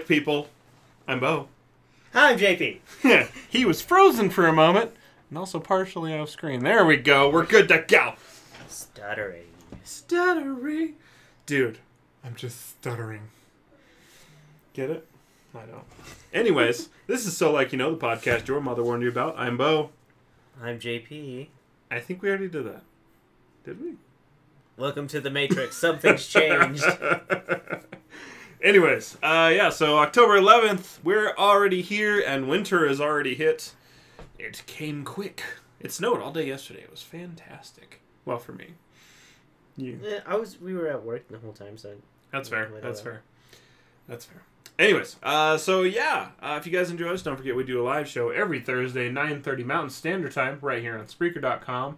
People, I'm Bo. Hi, I'm JP. He was frozen for a moment and also partially off screen. There we go. We're good to go. Stuttering. Stuttering. Dude, I'm just stuttering. Get it? I don't. Anyways, this is So Like You Know, the podcast your mother warned you about. I'm Bo. I'm JP. I think we already did that. Did we? Welcome to the Matrix. Something's changed. Anyways, so October 11th, we're already here, and winter is already hit. It came quick. It snowed all day yesterday. It was fantastic. Well, for me. You? Yeah, we were at work the whole time, so... That's fair. That's fair. That's fair. Anyways, if you guys enjoy us, don't forget we do a live show every Thursday, 9:30 Mountain Standard Time, right here on Spreaker.com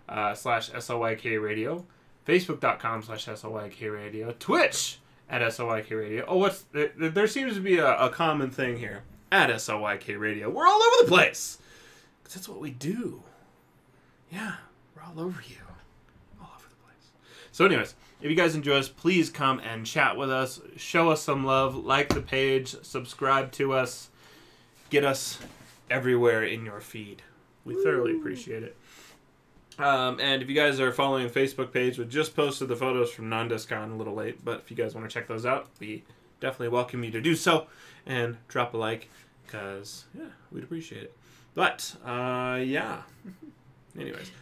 /SLYK Radio, Facebook.com/SLYK Radio, Twitch at SLYK Radio. Oh, there seems to be a common thing here. At SLYK Radio. We're all over the place. Because that's what we do. Yeah, we're all over you. All over the place. So anyways, if you guys enjoy us, please come and chat with us. Show us some love. Like the page. Subscribe to us. Get us everywhere in your feed. We thoroughly appreciate it. And if you guys are following the Facebook page, we just posted the photos from Non-Discon a little late, but if you guys want to check those out, we definitely welcome you to do so, and drop a like, because, we'd appreciate it. But, anyways,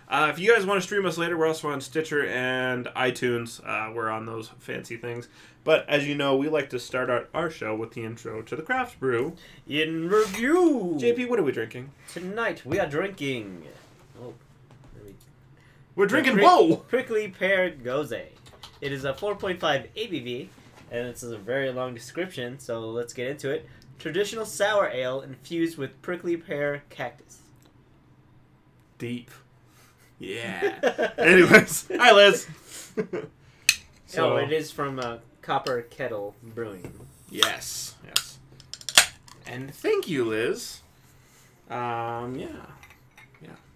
if you guys want to stream us later, we're also on Stitcher and iTunes. We're on those fancy things. But, as you know, we like to start our show with the intro to the craft brew. In review! JP, what are we drinking? Tonight, we are drinking... We're drinking, whoa! Prickly Pear Gose. It is a 4.5 ABV, and it's a very long description, so let's get into it. Traditional sour ale infused with prickly pear cactus. Deep. Yeah. Anyways, hi Liz. So it is from Copper Kettle Brewing. Yes. And thank you, Liz.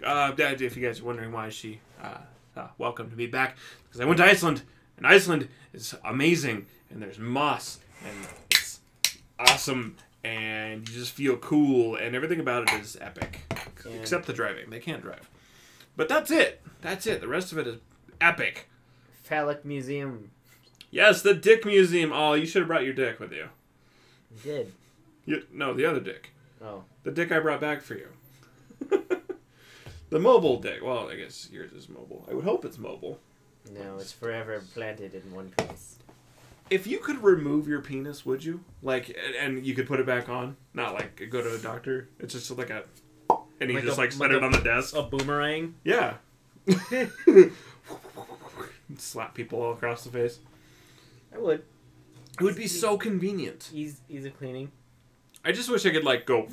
If you guys are wondering why she welcome to be back, because I went to Iceland, and Iceland is amazing, and there's moss, and it's awesome, and you just feel cool, and everything about it is epic, except the driving. They can't drive, but that's it. The rest of it is epic. Phallic Museum. Yes, the Dick Museum. Oh, you should have brought your dick with you. I did. No, the other dick. Oh. The dick I brought back for you. The mobile dick. Well, I guess yours is mobile. I would hope it's mobile. No, it's forever planted in one place. If you could remove your penis, would you? Like, and you could put it back on? Not like go to a doctor. It's just like a... And you just set it on the desk. A boomerang? Yeah. Slap people all across the face. I would. It would be so convenient. Easy cleaning. I just wish I could, go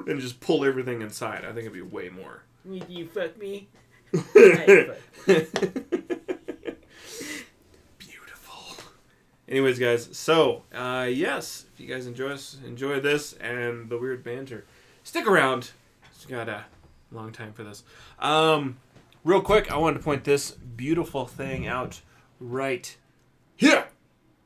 and just pull everything inside. I think it'd be way more. You fuck me? Beautiful. Anyways, guys, so, yes, if you guys enjoy this and the weird banter, stick around. It's got a long time for this. Real quick, I wanted to point this beautiful thing out right here.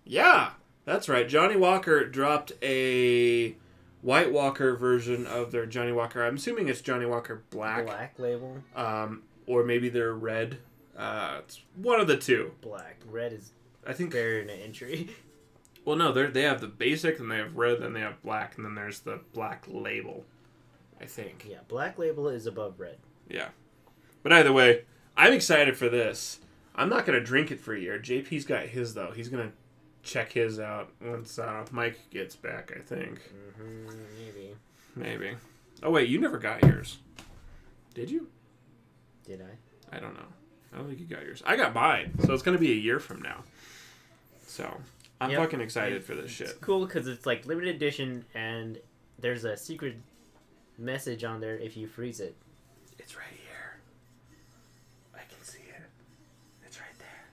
Yeah, that's right. Johnny Walker dropped a White Walker version of their Johnny Walker. I'm assuming it's Johnny Walker Black. Black label. Or maybe they're red. It's one of the two. Black. Red is, I think, very in an entry. Well, no, they have the basic, then they have red, then they have black, and then there's the Black label, I think. Yeah, Black label is above red. Yeah. But either way, I'm excited for this. I'm not going to drink it for a year. JP's got his, though. He's going to check his out once Mike gets back, I think. Maybe. Oh, wait, you never got yours. Did you? Did I? I don't know. I don't think you got yours. I got mine, so it's going to be a year from now. So, I'm fucking excited for this shit. It's cool because it's limited edition, and there's a secret message on there if you freeze it. It's right here. I can see it. It's right there.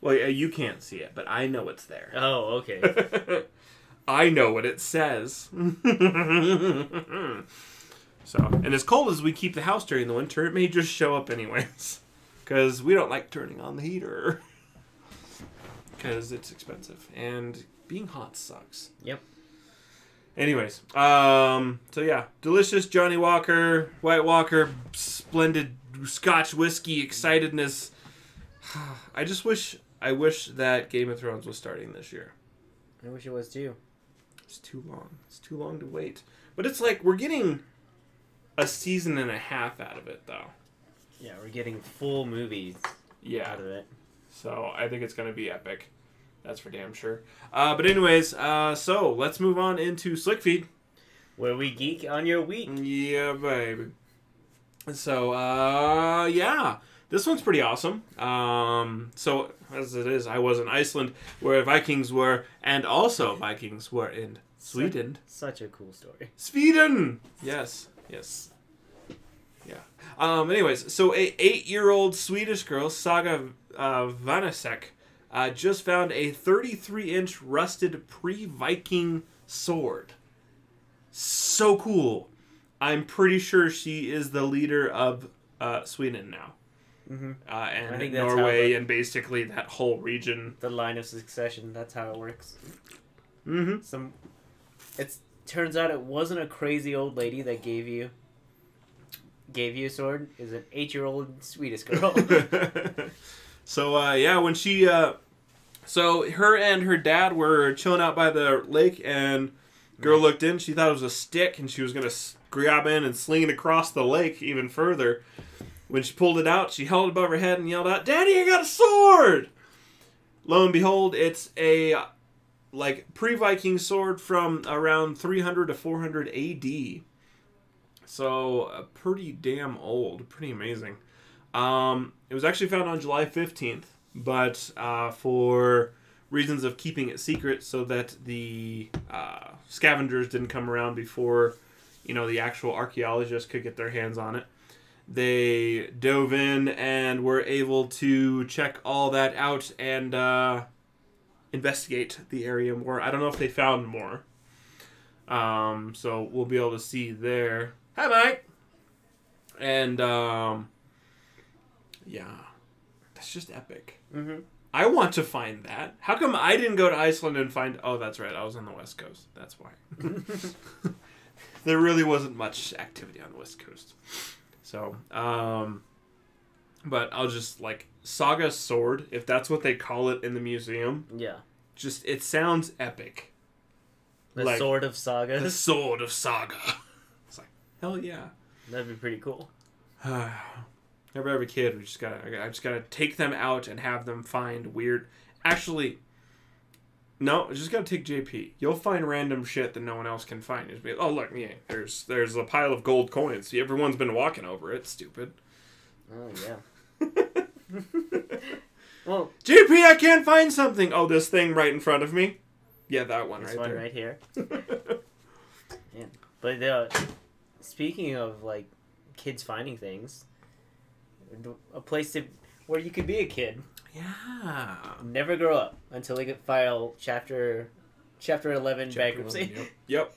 Well, yeah, you can't see it, but I know it's there. Oh, okay. I know what it says. So, and as cold as we keep the house during the winter, it may just show up anyways. Because we don't like turning on the heater. Because it's expensive. And being hot sucks. Yep. Anyways, so yeah, delicious Johnny Walker, White Walker, splendid Scotch whiskey, excitedness. I wish that Game of Thrones was starting this year. I wish it was too. It's too long. It's too long to wait. But it's like we're getting a season and a half out of it, though. Yeah, we're getting full movies out of it. So I think it's going to be epic. That's for damn sure. But anyways, so let's move on into Slick Feed. Where we geek on your week. Yeah, baby. So, yeah. This one's pretty awesome. So, as it is, I was in Iceland, where Vikings were, and also Vikings were in Sweden. Such a cool story. Sweden! Yes. Yeah. Anyways, so a 8-year-old Swedish girl, Saga Vanasek, just found a 33-inch rusted pre-Viking sword. So cool. I'm pretty sure she is the leader of Sweden now. Mm-hmm. And Norway and basically that whole region. The line of succession, that's how it works. Mm-hmm. It turns out it wasn't a crazy old lady that gave you a sword. It was an 8-year-old Swedish girl. So, yeah, when she... so, her and her dad were chilling out by the lake, and girl looked in. She thought it was a stick, and she was going to grab in and sling it across the lake even further. When she pulled it out, she held it above her head and yelled out, "Daddy, I got a sword!" Lo and behold, it's a pre-Viking sword from around 300 to 400 AD. So, pretty damn old. Pretty amazing. It was actually found on July 15th, but for reasons of keeping it secret so that the scavengers didn't come around before, the actual archaeologists could get their hands on it, they dove in and were able to check all that out and investigate the area more. I don't know if they found more. So we'll be able to see there. Hi, Mike! And, yeah. That's just epic. Mm-hmm. I want to find that. How come I didn't go to Iceland and find... Oh, that's right. I was on the West Coast. That's why. There really wasn't much activity on the West Coast. So, but I'll just, Saga Sword, if that's what they call it in the museum. Yeah. Just, it sounds epic. The Sword of Saga. The Sword of Saga. It's like, hell yeah. That'd be pretty cool. Never have a kid. I just gotta take them out and have them find weird... Actually, no, I just gotta take JP. You'll find random shit that no one else can find. Just be like, oh, look, yeah, there's a pile of gold coins. See, everyone's been walking over it. Stupid. Oh, yeah. Well, JP, I can't find something. Oh, this thing right in front of me. Yeah, that one right there. This one right here. Yeah. But speaking of, kids finding things, a place where you could be a kid. Yeah. Never grow up until they could file Chapter 11 bankruptcy. 11, yep.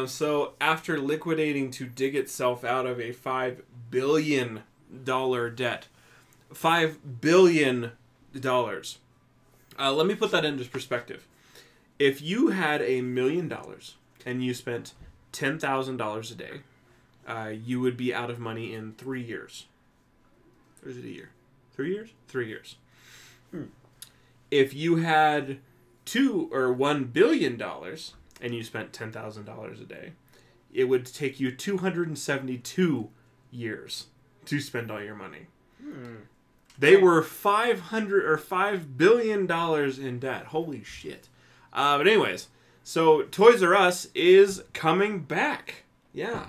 So after liquidating to dig itself out of a $5 billion debt. $5 billion. Let me put that into perspective. If you had $1 million and you spent $10,000 a day, you would be out of money in 3 years. Or is it a year? 3 years? 3 years. If you had $1 billion and you spent $10,000 a day, it would take you 272 years to spend all your money. They were $5 billion in debt. Holy shit. But anyways, so Toys R Us is coming back. Yeah.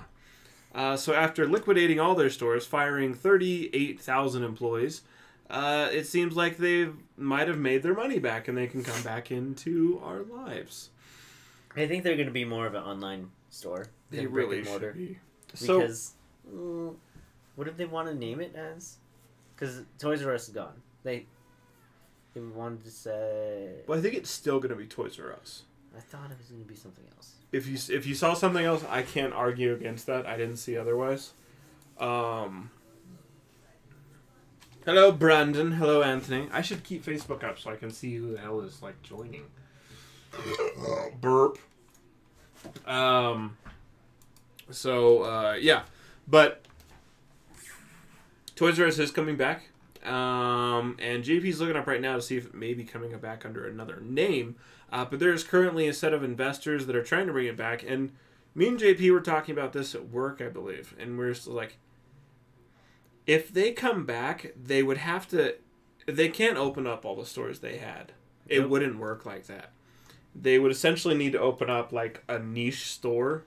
So after liquidating all their stores, firing 38,000 employees, it seems like they might have made their money back and they can come back into our lives. I think they're going to be more of an online store. They really should be. Because, what did they want to name it as? Because Toys R Us is gone. They wanted to say... Well, I think it's still going to be Toys R Us. I thought it was going to be something else. If you saw something else, I can't argue against that. I didn't see otherwise. Hello, Brandon. Hello, Anthony. I should keep Facebook up so I can see who the hell is, joining. Burp. Yeah, but Toys R Us is coming back, and JP's looking up right now to see if it may be coming back under another name. But there's currently a set of investors that are trying to bring it back, and me and JP were talking about this at work, I believe, and we're still like, if they come back, they would have to. They can't open up all the stores they had. It Nope. wouldn't work like that. They would essentially need to open up like a niche store,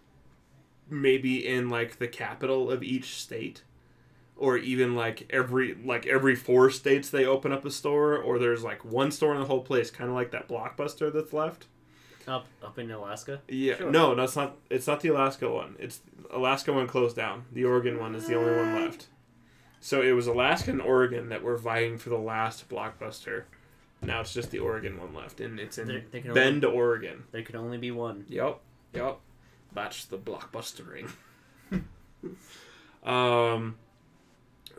maybe in like the capital of each state, or even like every 4 states they open up a store, or there's like one store in the whole place, kind of like that Blockbuster that's left. Up in Alaska? Yeah, Sure. no, that's not. It's not the Alaska one. It's Alaska one closed down. The Oregon one is the only one left. So it was Alaska and Oregon that were vying for the last Blockbuster. Now it's just the Oregon one left, and it's in Bend, Oregon. There could only be one. Yep. That's the Blockbustering.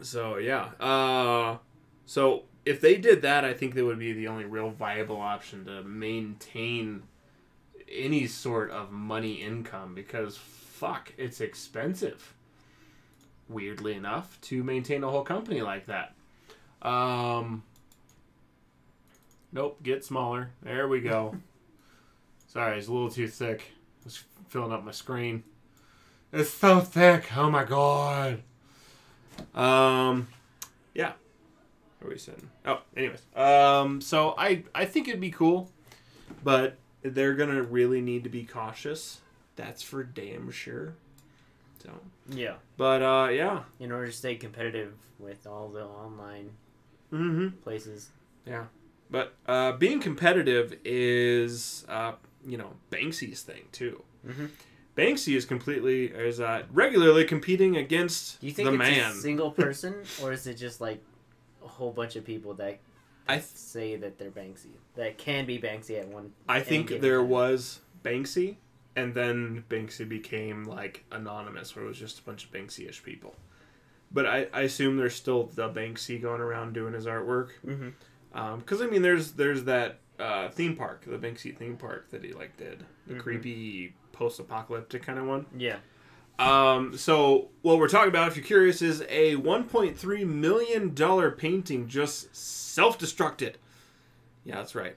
So yeah. So if they did that, I think that would be the only real viable option to maintain any sort of money income, because fuck, it's expensive. Weirdly enough, to maintain a whole company like that. Nope, get smaller. There we go. Sorry, it's a little too thick. I was filling up my screen. It's so thick. Oh my god. Yeah. What were we saying? Oh, anyways. So I think it'd be cool, but they're gonna really need to be cautious. That's for damn sure. So. Yeah. But yeah. In order to stay competitive with all the online places. Yeah. But being competitive is, Banksy's thing too. Mm-hmm. Banksy is regularly competing against Do you think the it's man. a single person, or is it just like a whole bunch of people that say that they're Banksy, that can be Banksy at one? I think there was Banksy, and then Banksy became like anonymous, where it was just a bunch of Banksy-ish people. But I assume there's still the Banksy going around doing his artwork. Mm-hmm. Because there's that theme park, the Banksy theme park that he did, the creepy post-apocalyptic kind of one. Yeah. So what we're talking about, if you're curious, is a $1.3 million painting just self-destructed. Yeah, that's right.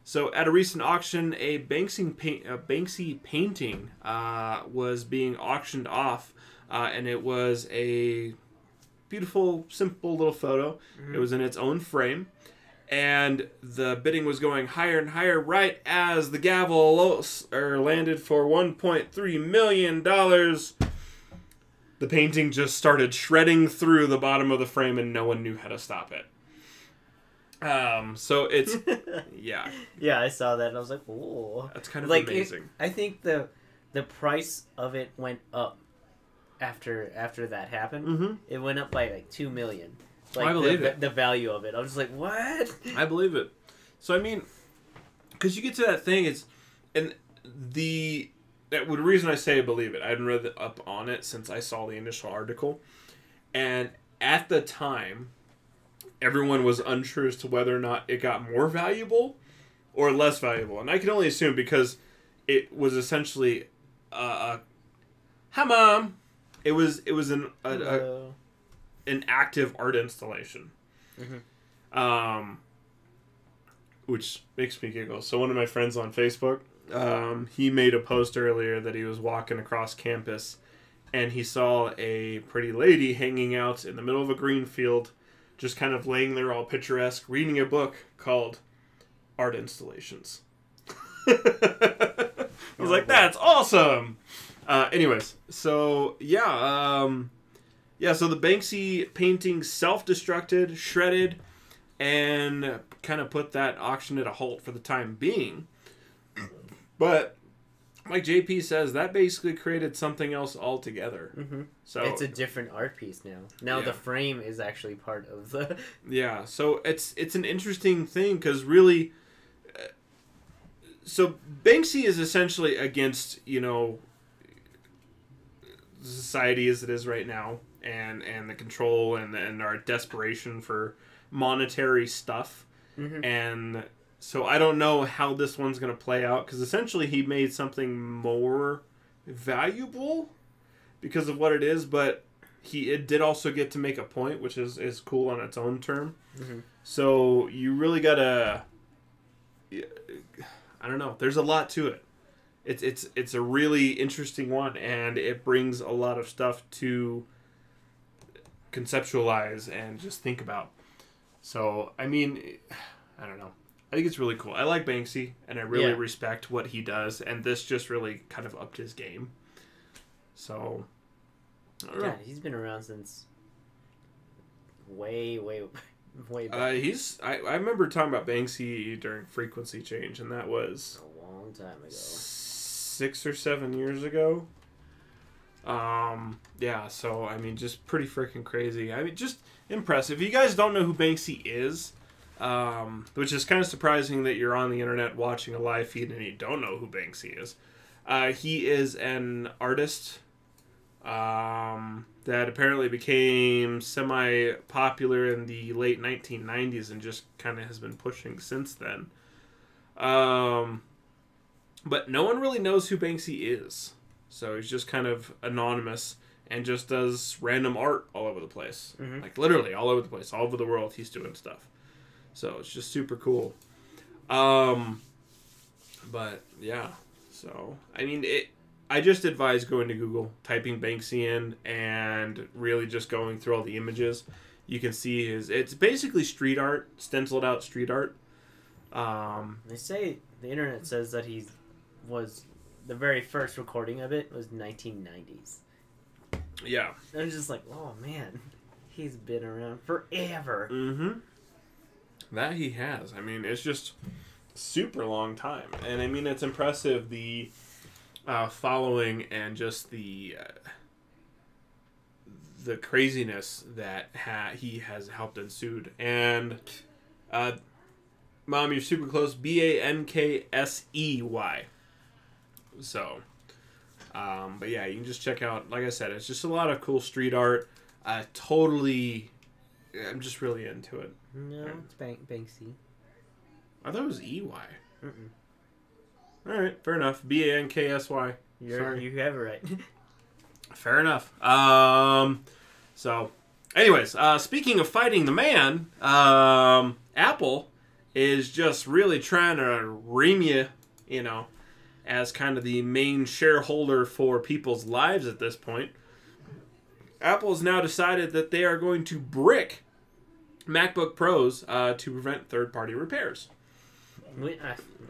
So at a recent auction, a Banksy painting was being auctioned off, and it was a beautiful, simple little photo. Mm-hmm. It was in its own frame. And the bidding was going higher and higher right as the gavel landed for $1.3 million. The painting just started shredding through the bottom of the frame, and no one knew how to stop it. So it's... yeah. Yeah, I saw that, and I was like, whoa. That's kind of amazing. I think the price of it went up after that happened. Mm-hmm. It went up by $2 million. I believe it. The value of it. I was just like, what? I believe it. So, I mean, because you get to that thing, the reason I say I believe it, I hadn't read up on it since I saw the initial article. And at the time, everyone was unsure as to whether or not it got more valuable or less valuable. And I can only assume because it was essentially, hi, Mom! It was an active art installation. Mm-hmm. Which makes me giggle. So one of my friends on Facebook, he made a post earlier that he was walking across campus, and he saw a pretty lady hanging out in the middle of a green field, just kind of laying there all picturesque, reading a book called Art Installations. I was like, that's awesome! Anyways, so yeah, so the Banksy painting self-destructed, shredded, and kind of put that auction at a halt for the time being. But, like JP says, that basically created something else altogether. Mm-hmm. So it's a different art piece now. Now the frame is actually part of the... Yeah, so it's an interesting thing, because really... so Banksy is essentially against, society as it is right now. And the control and our desperation for monetary stuff. Mm-hmm. And So I don't know how this one's going to play out, because essentially he made something more valuable because of what it is, but it did also get to make a point, which is cool on its own term. Mm-hmm. So you really gotta, I don't know. There's a lot to it. It's a really interesting one, and it brings a lot of stuff to conceptualize and just think about. So I mean, I don't know. I think it's really cool. I like Banksy, and I really respect what he does, and this just really kind of upped his game. So, I don't know. God, he's been around since way back. I remember talking about Banksy during Frequency Change, and that was A long time ago. 6 or 7 years ago. Yeah, so, I mean, just pretty freaking crazy. I mean, just impressive. If you guys don't know who Banksy is, which is kind of surprising that you're on the internet watching a live feed and you don't know who Banksy is. He is an artist that apparently became semi-popular in the late 1990s and just kind of has been pushing since then. But no one really knows who Banksy is. So he's just kind of anonymous and just does random art all over the place. Mm-hmm. Like literally all over the place. All over the world he's doing stuff. So it's just super cool. But yeah. So, I mean, I just advise going to Google, typing Banksy in, and really just going through all the images. You can see it's basically street art, stenciled out street art. They say, the internet says that the very first recording of it was 1990s. Yeah. I'm just like, oh man, he's been around forever. Mm-hmm. That he has. I mean, it's just super long time. And I mean, it's impressive, the following and just the craziness that he has helped ensued. And Mom, you're super close. Banksey. So, but yeah, you can just check out, like I said, it's just a lot of cool street art. I'm just really into it. No, it's Banksy. I thought it was EY. Mm-mm. All right, fair enough. Banksy. You have it right. Fair enough. So, anyways, speaking of fighting the man, Apple is just really trying to ream you, as kind of the main shareholder for people's lives at this point. Apple has now decided that they are going to brick MacBook Pros to prevent third-party repairs.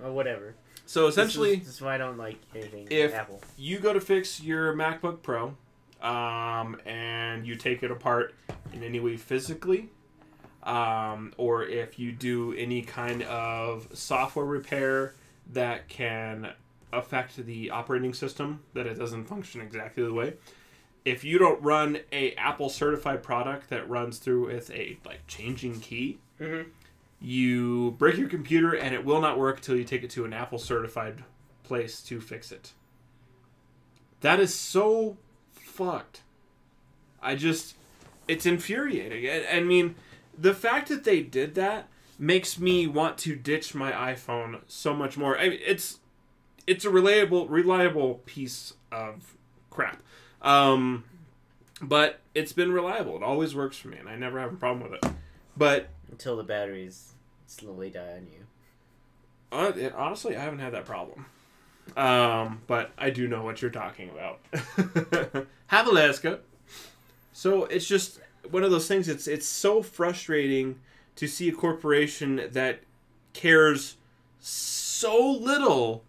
Whatever. So essentially, this is why I don't like anything if Apple. You go to fix your MacBook Pro, and you take it apart in any way physically, or if you do any kind of software repair that can affect the operating system, that it doesn't function exactly the way. If you don't run a Apple certified product that runs through with a changing key, mm-hmm. you break your computer and it will not work until you take it to an Apple certified place to fix it. That is so fucked. It's infuriating. I mean, the fact that they did that makes me want to ditch my iPhone so much more. I mean, it's a reliable piece of crap. But it's been reliable. It always works for me, and I never have a problem with it. But until the batteries slowly die on you. Honestly, I haven't had that problem. But I do know what you're talking about. Have Alaska. So it's just one of those things. It's so frustrating to see a corporation that cares so little.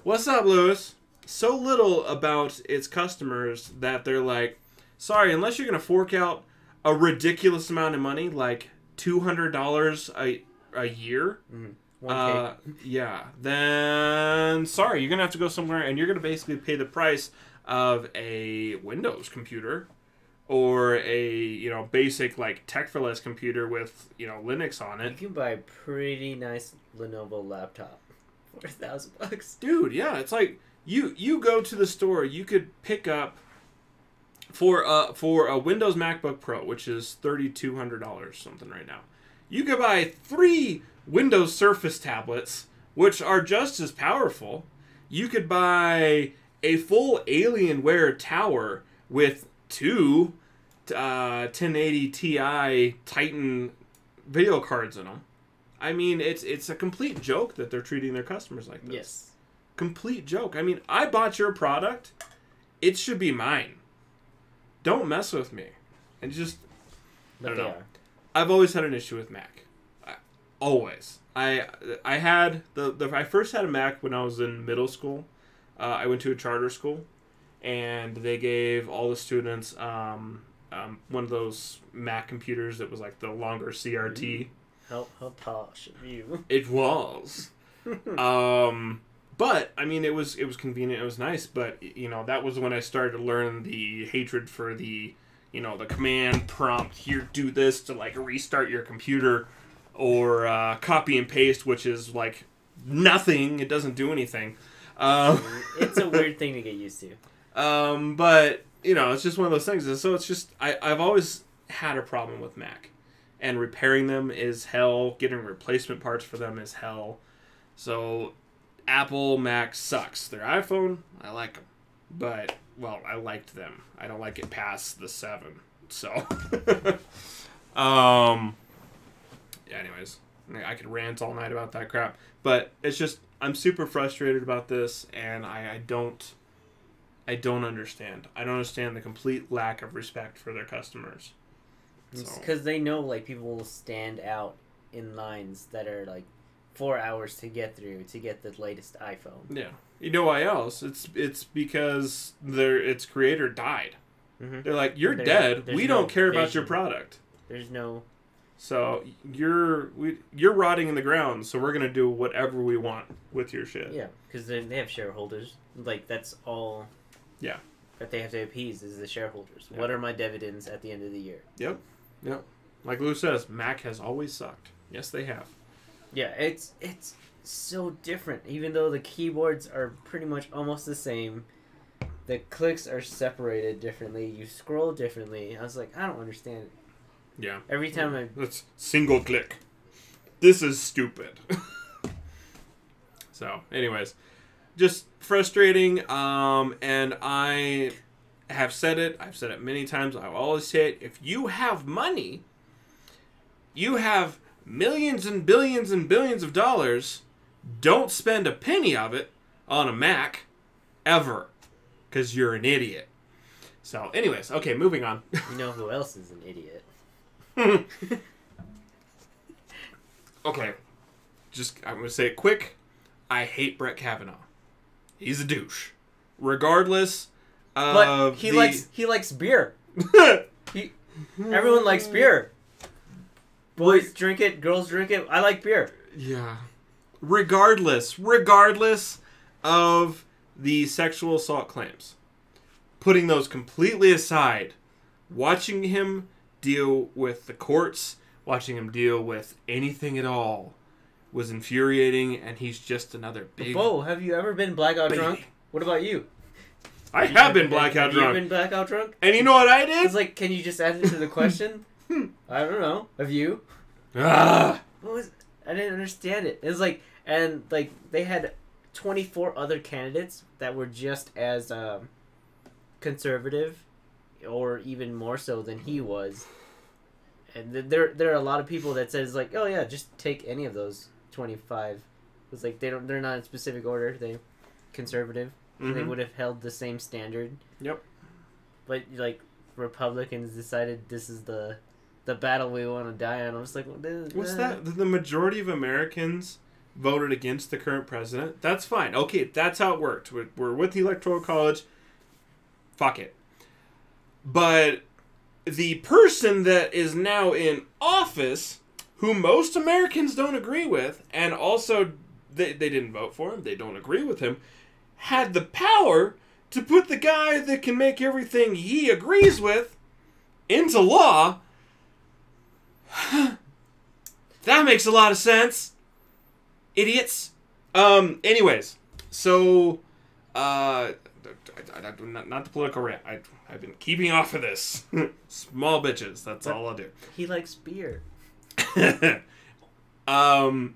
What's up, Lewis? So little about its customers that they're like, sorry, unless you're going to fork out a ridiculous amount of money, like $200 a year, yeah, then sorry, you're going to have to go somewhere and you're going to basically pay the price of a Windows computer or a, basic tech for less computer with, Linux on it. You can buy a pretty nice Lenovo laptop for $1,000. Dude, yeah, it's like you go to the store, you could pick up for a Windows MacBook Pro, which is $3,200 something right now. You could buy 3 Windows Surface tablets, which are just as powerful. You could buy a full Alienware tower with two 1080 Ti Titan video cards in them. I mean, it's a complete joke that they're treating their customers like this. Yes. Complete joke. I mean, I bought your product. It should be mine. Don't mess with me. And just, I don't know. I've always had an issue with Mac. Always. I first had a Mac when I was in middle school. I went to a charter school, and they gave all the students one of those Mac computers that was like the longer CRT. How posh of you. It was. But I mean, it was convenient. It was nice. But you know, that was when I started to learn the hatred for the the command prompt. Here, do this to like restart your computer, or copy and paste, which is like nothing. It doesn't do anything. It's a weird thing to get used to. But it's just one of those things. And so it's just I've always had a problem with Mac, and repairing them is hell. Getting replacement parts for them is hell. So Apple Mac sucks. Their iPhone, I like them, but I liked them. I don't like it past the 7. So, anyways, I could rant all night about that crap, but it's just I'm super frustrated about this, and I don't understand. I don't understand the complete lack of respect for their customers. It's because they know like people will stand out in lines that are like 4 hours to get through to get the latest iPhone. Yeah. You know why else? It's because its creator died. Mm-hmm. They're like, you're dead. We don't care about your product. There's no. So you're rotting in the ground. So we're gonna do whatever we want with your shit. Yeah, because they have shareholders. Like that's all. Yeah. That they have to appease is the shareholders. Yep. What are my dividends at the end of the year? Yep. Like Lou says, Mac has always sucked. Yes, they have. Yeah, it's so different. Even though the keyboards are pretty much almost the same, the clicks are separated differently. You scroll differently. I was like, I don't understand it. Yeah. Every time That's single click. This is stupid. So, anyways, just frustrating. And I have said it. I've said it many times. I will always say it. If you have money, you have millions and billions and billions of dollars. Don't spend a penny of it on a Mac ever, because you're an idiot. So, anyways, okay, moving on. You know who else is an idiot? Okay, I'm gonna say it quick. I hate Brett Kavanaugh. He's a douche, regardless of. But he likes beer. Everyone likes beer. Boys drink it, girls drink it. I like beer. Yeah. Regardless of the sexual assault claims, putting those completely aside, watching him deal with the courts, watching him deal with anything at all, was infuriating, and he's just another big... Bo, have you ever been blackout drunk? What about you? I have been blackout drunk. Have you been blackout drunk? And you know what I did? It's like, can you just add it to the question? I don't know. Have you? Ah. I didn't understand it. It was like, and like they had 24 other candidates that were just as conservative, or even more so than he was. And there are a lot of people that says like, oh yeah, just take any of those 25. It's like they're not in specific order. They conservative. Mm-hmm. They would have held the same standard. Yep. But like Republicans decided this is the battle we want to die on. I was like, what's that? The majority of Americans voted against the current president. That's fine. Okay, that's how it worked. We're with the Electoral College. Fuck it. But the person that is now in office, who most Americans don't agree with, and also they didn't vote for him, they don't agree with him, had the power to put the guy that can make everything he agrees with into law. That makes a lot of sense. Idiots. Anyways, so not the political rant. I've been keeping off of this. Small bitches. That's all I'll do. He likes beer. A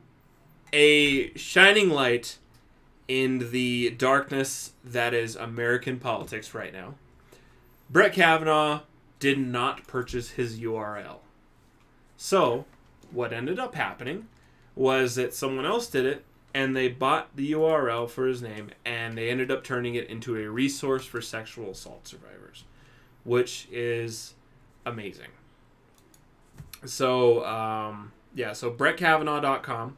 shining light in the darkness that is American politics right now. Brett Kavanaugh did not purchase his URL. So, what ended up happening was that someone else did it, and they bought the URL for his name, and they ended up turning it into a resource for sexual assault survivors, which is amazing. So, so BrettKavanaugh.com.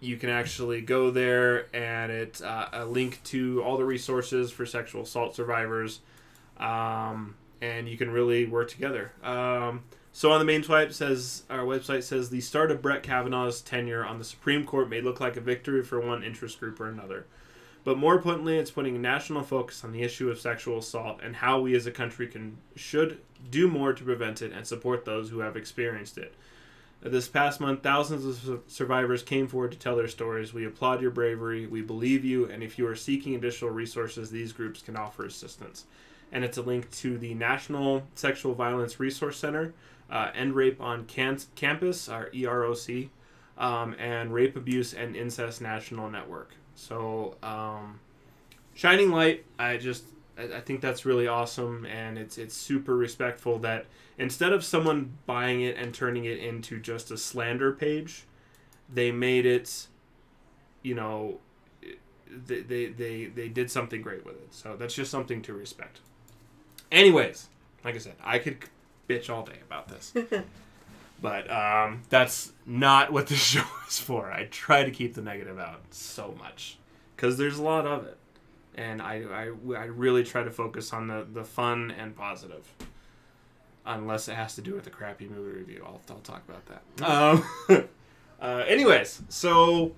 You can actually go there, and it's a link to all the resources for sexual assault survivors, and you can really work together. So on the main our website says the start of Brett Kavanaugh's tenure on the Supreme Court may look like a victory for one interest group or another. But more importantly, it's putting a national focus on the issue of sexual assault and how we as a country should do more to prevent it and support those who have experienced it. This past month, thousands of survivors came forward to tell their stories. We applaud your bravery, we believe you, and if you are seeking additional resources, these groups can offer assistance. And it's a link to the National Sexual Violence Resource Center, End Rape on Campus, our EROC, and Rape, Abuse, and Incest National Network. So, shining light, I think that's really awesome, and it's super respectful that instead of someone buying it and turning it into just a slander page, they made it, they did something great with it. So that's just something to respect. Anyways, like I said, I could bitch all day about this. But that's not what this show is for. I try to keep the negative out so much because there's a lot of it. And I really try to focus on the fun and positive. Unless it has to do with a crappy movie review. I'll talk about that. Anyways, so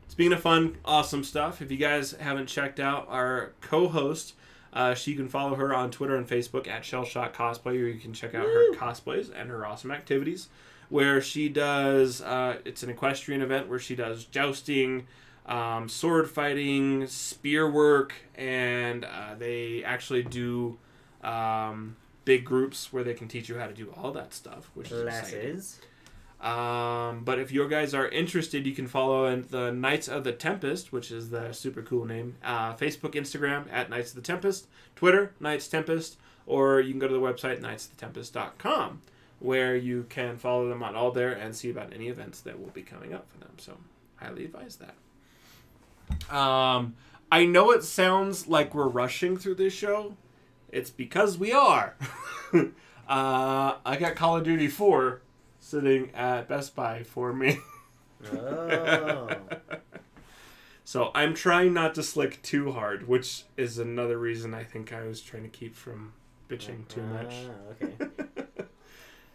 speaking of fun, awesome stuff, if you guys haven't checked out our co-host, you can follow her on Twitter and Facebook at Shellshock Cosplay, or you can check out her cosplays and her awesome activities, where she does, it's an equestrian event where she does jousting, sword fighting, spear work, and they actually do big groups where they can teach you how to do all that stuff, which is exciting. But if you guys are interested, you can follow in the Knights of the Tempest, which is the super cool name. Facebook, Instagram at Knights of the Tempest, Twitter, Knights Tempest, or you can go to the website knightsofthetempest.com, where you can follow them on all there and see about any events that will be coming up for them. So, highly advise that. I know it sounds like we're rushing through this show. It's because we are. I got Call of Duty 4 sitting at Best Buy for me. Oh. So I'm trying not to slick too hard, which is another reason I think I was trying to keep from bitching too much. Okay.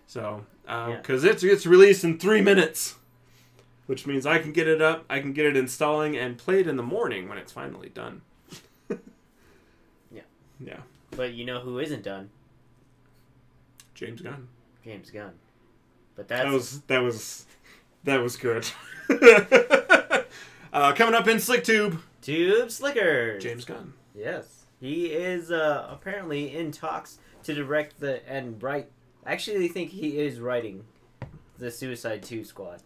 So, because it's released in 3 minutes, which means I can get it up, I can get it installing, and play it in the morning when it's finally done. Yeah. Yeah. But you know who isn't done? James Gunn. James Gunn. But that was good. Coming up in SlickTube. Tube Slickers. James Gunn. Yes. He is apparently in talks to direct and write. I actually think he is writing the Suicide 2 Squad.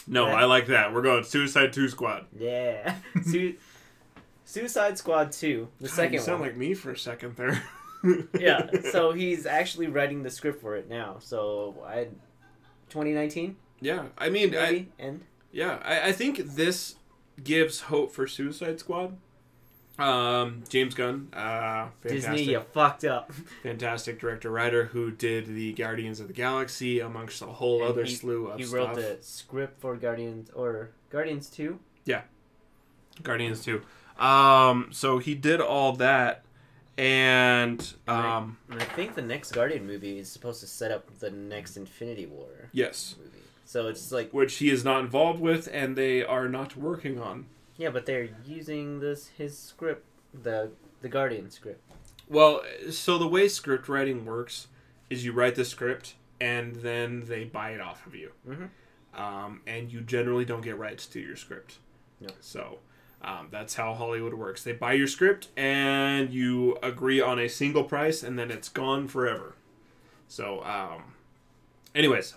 No, I like that. We're going Suicide 2 Squad. Yeah. Suicide Squad 2, the second one. You sound like me for a second there. Yeah, so he's actually writing the script for it now. So, 2019? Yeah, I mean... Maybe? I think this gives hope for Suicide Squad. James Gunn, fantastic. Disney, you fucked up. Fantastic director-writer who did the Guardians of the Galaxy, amongst a whole other slew of stuff. He wrote the script for Guardians 2? Yeah, Guardians 2. So he did all that, and I think the next Guardian movie is supposed to set up the next Infinity War. Yes. Movie. So it's like... Which he is not involved with, and they are not working on. Yeah, but they're using his script, the Guardian script. Well, so the way script writing works is you write the script, and then they buy it off of you. Mm-hmm. And you generally don't get rights to your script. No. So... that's how Hollywood works. They buy your script, and you agree on a single price, and then it's gone forever. So, Anyways,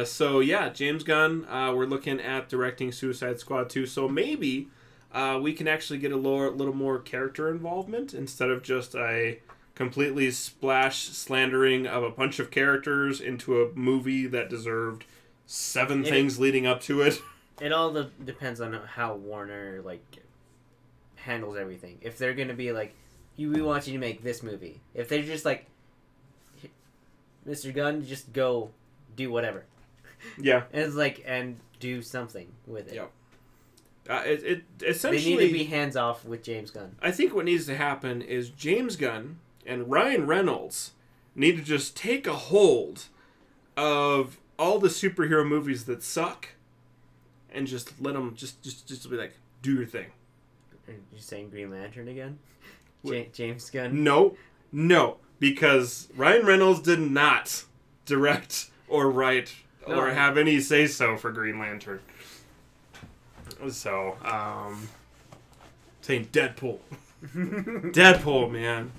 so yeah, James Gunn, we're looking at directing Suicide Squad 2, so maybe we can actually get a little more character involvement instead of just a completely splash slandering of a bunch of characters into a movie that deserved 7 things leading up to it. It all depends on how Warner handles everything. If they're gonna be like, we want you to make this movie. If they're just like, Mr. Gunn, just go do whatever. Yeah. And it's and do something with it. Yep. It essentially, they need to be hands off with James Gunn. I think what needs to happen is James Gunn and Ryan Reynolds need to just take a hold of all the superhero movies that suck and just let them just be like, do your thing. Are you saying Green Lantern again? James Gunn? No, because Ryan Reynolds did not direct or write or have any say-so for Green Lantern. So, saying Deadpool. Deadpool, man.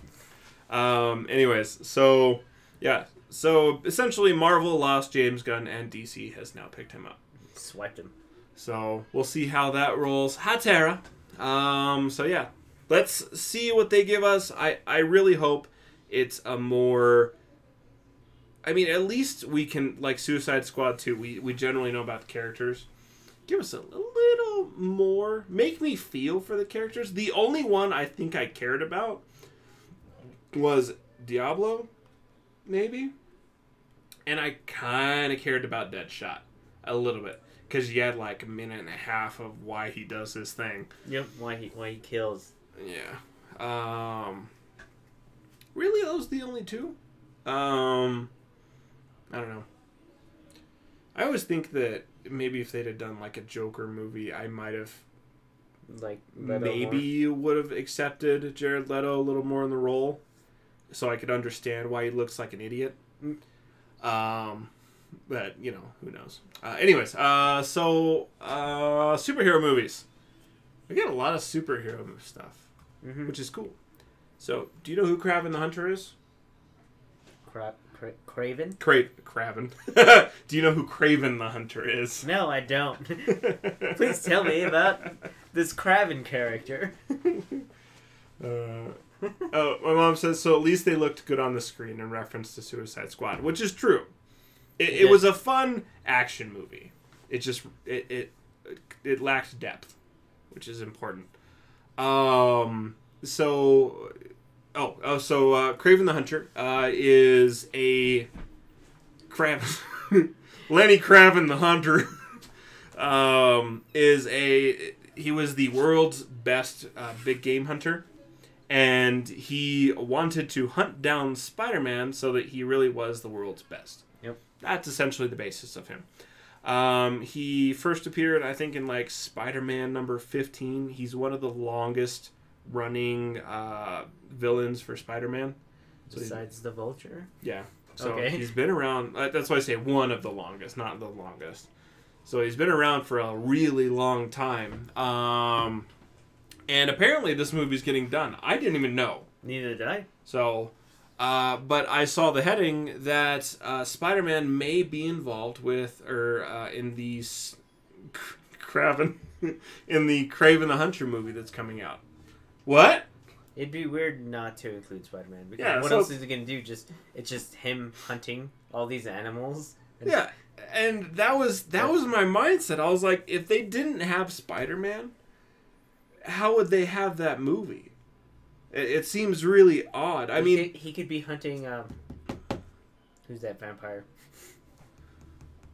Anyways, so, yeah. So, essentially, Marvel lost James Gunn, and DC has now picked him up. Swiped him. So, we'll see how that rolls. Hatera. So, yeah. Let's see what they give us. I really hope it's a more... I mean, at least we can, like Suicide Squad 2, we generally know about the characters. Give us a little more. Make me feel for the characters. The only one I think I cared about was Diablo, maybe. And I kind of cared about Deadshot a little bit. Because you had like a minute and a half of why he does his thing. Yep, why he kills. Yeah. Really, those are the only two? I don't know. I always think that maybe if they'd have done like a Joker movie, I might have maybe would have accepted Jared Leto a little more in the role, so I could understand why he looks like an idiot. But who knows? Anyways, so superhero movies. We get a lot of superhero stuff, which is cool. So, do you know who Kraven the Hunter is? Craven? Kraven. Do you know who Kraven the Hunter is? No, I don't. Please tell me about this Kraven character. My mom says, so at least they looked good on the screen in reference to Suicide Squad, which is true. It was a fun action movie. It just it lacked depth, which is important. So Kraven the Hunter is a Lenny Kraven the Hunter he was the world's best big game hunter, and he wanted to hunt down Spider-Man so that he really was the world's best. Yep. That's essentially the basis of him. He first appeared, I think, in like Spider-Man number 15. He's one of the longest running villains for Spider-Man. Besides the Vulture? Yeah. So he's been around. That's why I say one of the longest, not the longest. So he's been around for a really long time. And apparently this movie's getting done. I didn't even know. Neither did I. So, but I saw the heading that Spider-Man may be involved with, or in the Kraven, in the Kraven the Hunter movie that's coming out. What? It'd be weird not to include Spider-Man. Because yeah, what else is he going to do? It's just him hunting all these animals? Yeah, and that was my mindset. I was like, if they didn't have Spider-Man, how would they have that movie? It seems really odd. I mean... He could be hunting... who's that vampire?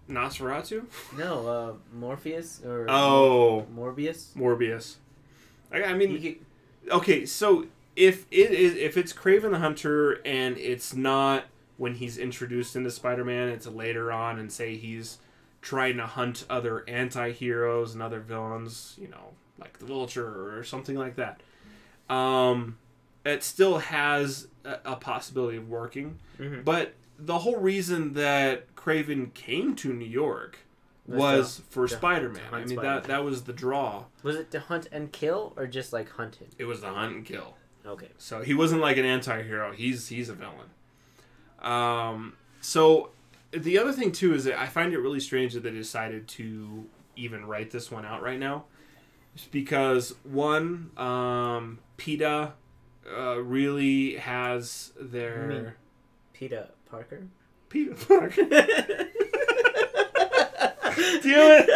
Nosferatu? No, Morpheus? Or Morbius? Morbius. I mean... Okay, so if it's Kraven the Hunter and it's not when he's introduced into Spider-Man, it's later on, and say he's trying to hunt other anti-heroes and other villains, like the Vulture or something like that. It still has a possibility of working. Mm-hmm. But the whole reason that Kraven came to New York was for Spider-Man. I mean, Spider-Man. That was the draw. Was it to hunt and kill, or just like hunt him? It was to hunt and kill. Okay. So he wasn't like an anti-hero. He's a villain. So the other thing too is that I find it really strange that they decided to even write this one out right now. It's because one, PETA really has their... You mean PETA Parker? PETA Parker. Damn it!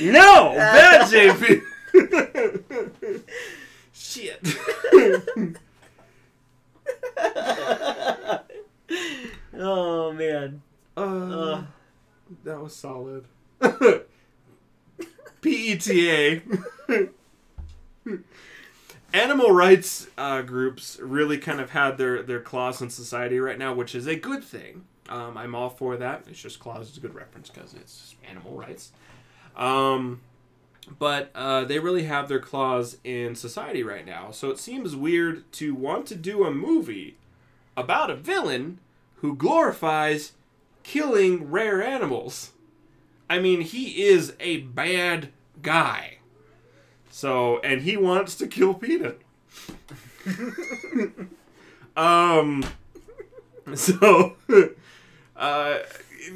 No! Bad JP! Shit. Oh, man. That was solid. PETA. Animal rights groups really kind of had their claws in society right now, which is a good thing. I'm all for that. It's just claws is a good reference because it's animal rights. But they really have their claws in society right now. So it seems weird to want to do a movie about a villain who glorifies killing rare animals. I mean, he is a bad guy. So, and he wants to kill PETA.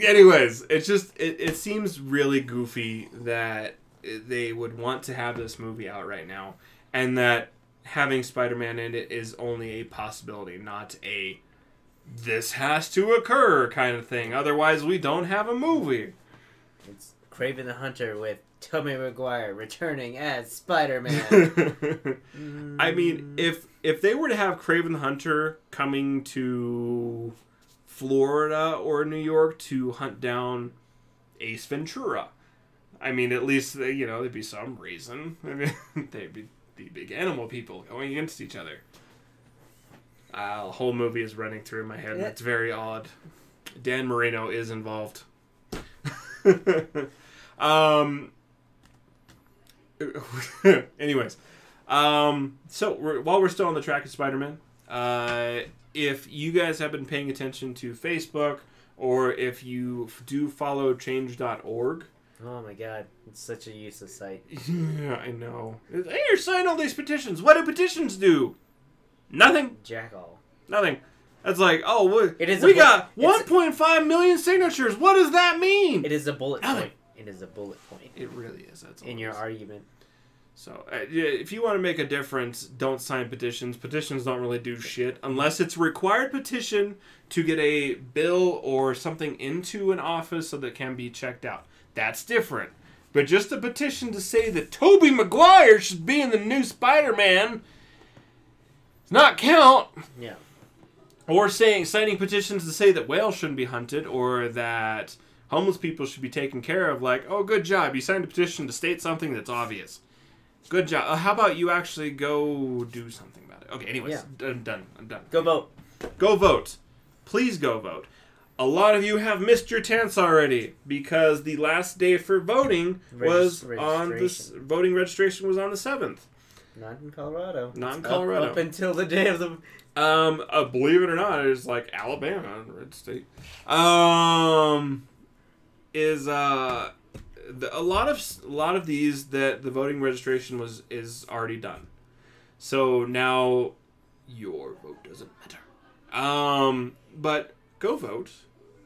Anyways, it's just, it seems really goofy that they would want to have this movie out right now, and that having Spider-Man in it is only a possibility, not a this has to occur kind of thing. Otherwise, we don't have a movie. It's Kraven the Hunter with Tobey Maguire returning as Spider-Man. I mean, if they were to have Kraven the Hunter coming to Florida or New York to hunt down Ace Ventura, I mean, at least, there'd be some reason. I mean, they'd be the big animal people going against each other. The whole movie is running through my head. It's very odd. Dan Marino is involved. Anyways, so while we're still on the track of Spider-Man, if you guys have been paying attention to Facebook, or if you do follow change.org. Oh my god, it's such a useless site. Yeah, I know. Hey, you're signing all these petitions. What do petitions do? Nothing. Jack all. Nothing. That's like, oh, we got 1.5 million signatures. What does that mean? It is a bullet point. It is a bullet point. It really is. That's all in your argument. So, if you want to make a difference, don't sign petitions. Petitions don't really do shit unless it's a required petition to get a bill or something into an office so that it can be checked out. That's different. But just a petition to say that Tobey Maguire should be in the new Spider-Man does not count. Yeah. Or signing petitions to say that whales shouldn't be hunted, or that homeless people should be taken care of. Like, oh, good job. You signed a petition to state something that's obvious. Good job. How about you actually go do something about it? Okay, anyways, yeah. I'm done. Go vote. Go vote. Please go vote. A lot of you have missed your chance already because the last day for voting was on this. Voting registration was on the 7th. Not in Colorado. Not in Colorado. Up until the day of the... believe it or not, it's like Alabama, red state. A lot of these that the voting registration is already done. So now your vote doesn't matter. But go vote.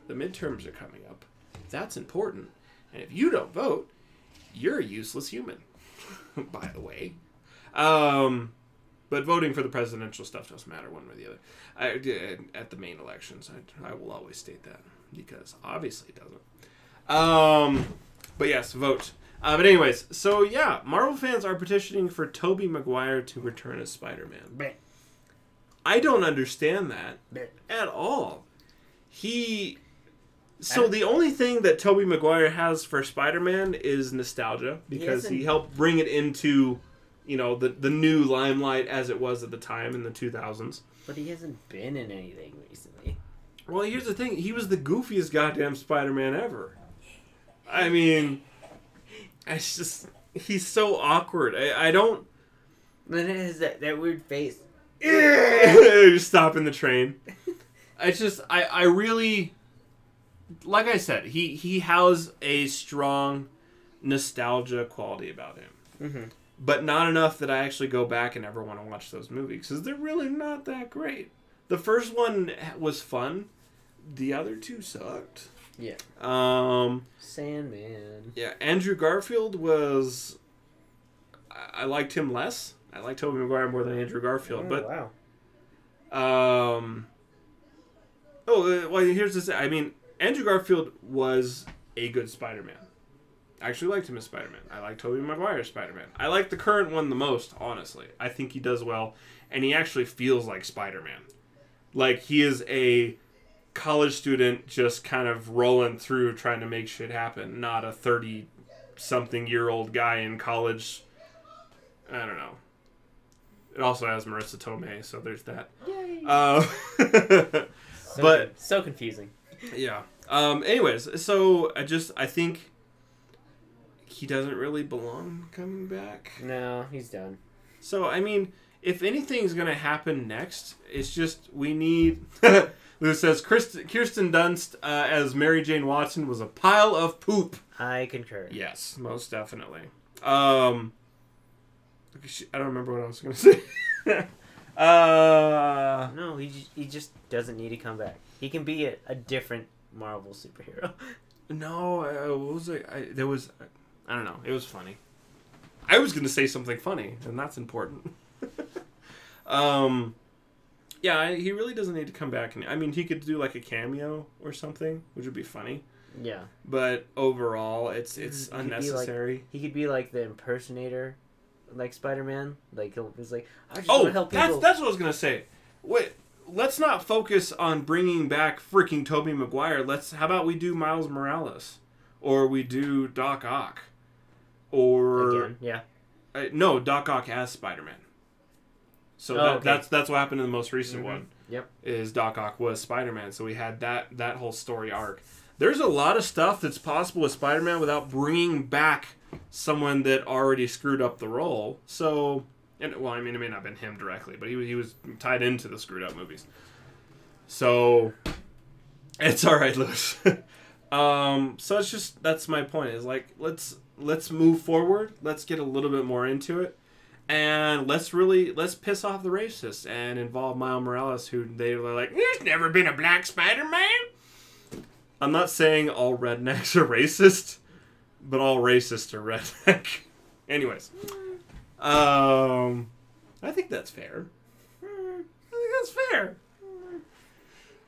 The midterms are coming up. That's important. And if you don't vote, you're a useless human. By the way. But voting for the presidential stuff doesn't matter one way or the other. At the main elections, I will always state that because obviously it doesn't. But yes, vote. But anyways, so yeah, Marvel fans are petitioning for Tobey Maguire to return as Spider-Man. I don't understand that at all. So the only thing that Tobey Maguire has for Spider-Man is nostalgia because he helped bring it into, the new limelight as it was at the time in the 2000s. But he hasn't been in anything recently. Well, here's the thing. He was the goofiest goddamn Spider-Man ever. I mean, it's just, he's so awkward. I don't... Then it has that weird face. Just stopping the train. It's just, I really... Like I said, he has a strong nostalgia quality about him. Mm-hmm. But not enough that I actually go back and ever want to watch those movies. Because they're really not that great. The first one was fun. the other two sucked. Yeah. Sandman. Yeah, Andrew Garfield was... I liked him less. I liked Tobey Maguire more than Andrew Garfield. Wow. Well, here's the thing. I mean, Andrew Garfield was a good Spider-Man. I actually liked him as Spider-Man. I like Tobey Maguire's Spider-Man. I like the current one the most, honestly. I think he does well, and he actually feels like Spider-Man. Like, he is a college student just kind of rolling through trying to make shit happen, not a 30-something-year-old guy in college. I don't know. It also has Marissa Tomei, so there's that. Yay! So confusing. Yeah. Anyways, so I think he doesn't really belong coming back. No, he's done. So, I mean, if anything's going to happen next, it's just we need... Lou says, Kirsten Dunst as Mary Jane Watson was a pile of poop. I concur. Yes, most definitely. I don't remember what I was going to say. No, he just doesn't need to come back. He can be a different Marvel superhero. No, what was it? I don't know. It was funny. I was going to say something funny, and that's important. Yeah, he really doesn't need to come back. I mean, he could do like a cameo or something, which would be funny. Yeah. But overall, it's unnecessary. He could be like the impersonator, like Spider-Man. Like he'll just like, I just want to help people. That's what I was gonna say. Wait, let's not focus on bringing back freaking Tobey Maguire. How about we do Miles Morales, or we do Doc Ock, or again, yeah. No, Doc Ock as Spider-Man. So okay. that's what happened in the most recent one. Yep. Is Doc Ock was Spider-Man, so we had that whole story arc. There's a lot of stuff that's possible with Spider-Man without bringing back someone that already screwed up the role. So, well, I mean, it may not have been him directly, but he was tied into the screwed up movies. So, it's all right, Lewis. So it's just, that's my point. Is like let's move forward. Let's get a little bit more into it. And let's piss off the racists and involve Miles Morales, who they were like, there's never been a black Spider-Man. I'm not saying all rednecks are racist, but all racists are redneck. Anyways, I think that's fair. They're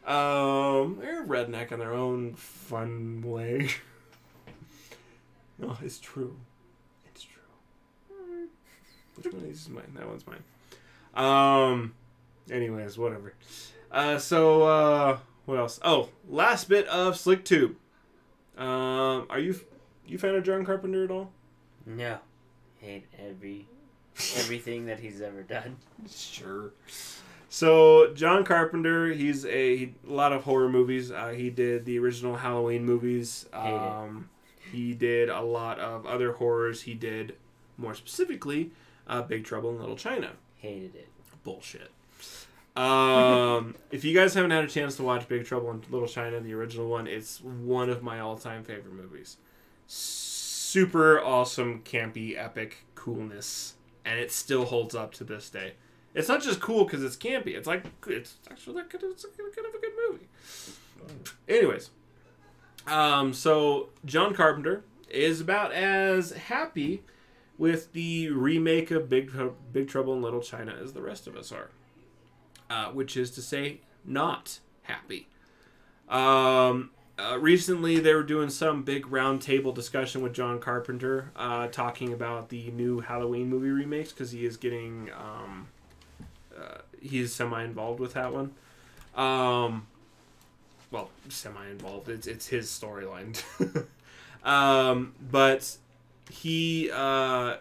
redneck in their own fun way. No, it's true. Which one is mine? That one's mine. Anyways, whatever. What else? Oh, last bit of SlickTube. Are you fan of John Carpenter at all? No. Hate everything that he's ever done. Sure. So, John Carpenter, he's a lot of horror movies. He did the original Halloween movies. He did a lot of other horrors. He did, more specifically, Big Trouble in Little China. Hated it. Bullshit. If you guys haven't had a chance to watch Big Trouble in Little China, the original one, it's one of my all-time favorite movies. Super awesome, campy, epic coolness, and it still holds up to this day. It's not just cool because it's campy. It's actually kind of a good movie. Anyways, so John Carpenter is about as happy with the remake of Big Trouble in Little China as the rest of us are. Which is to say, not happy. Recently, they were doing some big roundtable discussion with John Carpenter, talking about the new Halloween movie remakes, because he is getting, he's semi-involved with that one. Well, semi-involved. It's his storyline. But he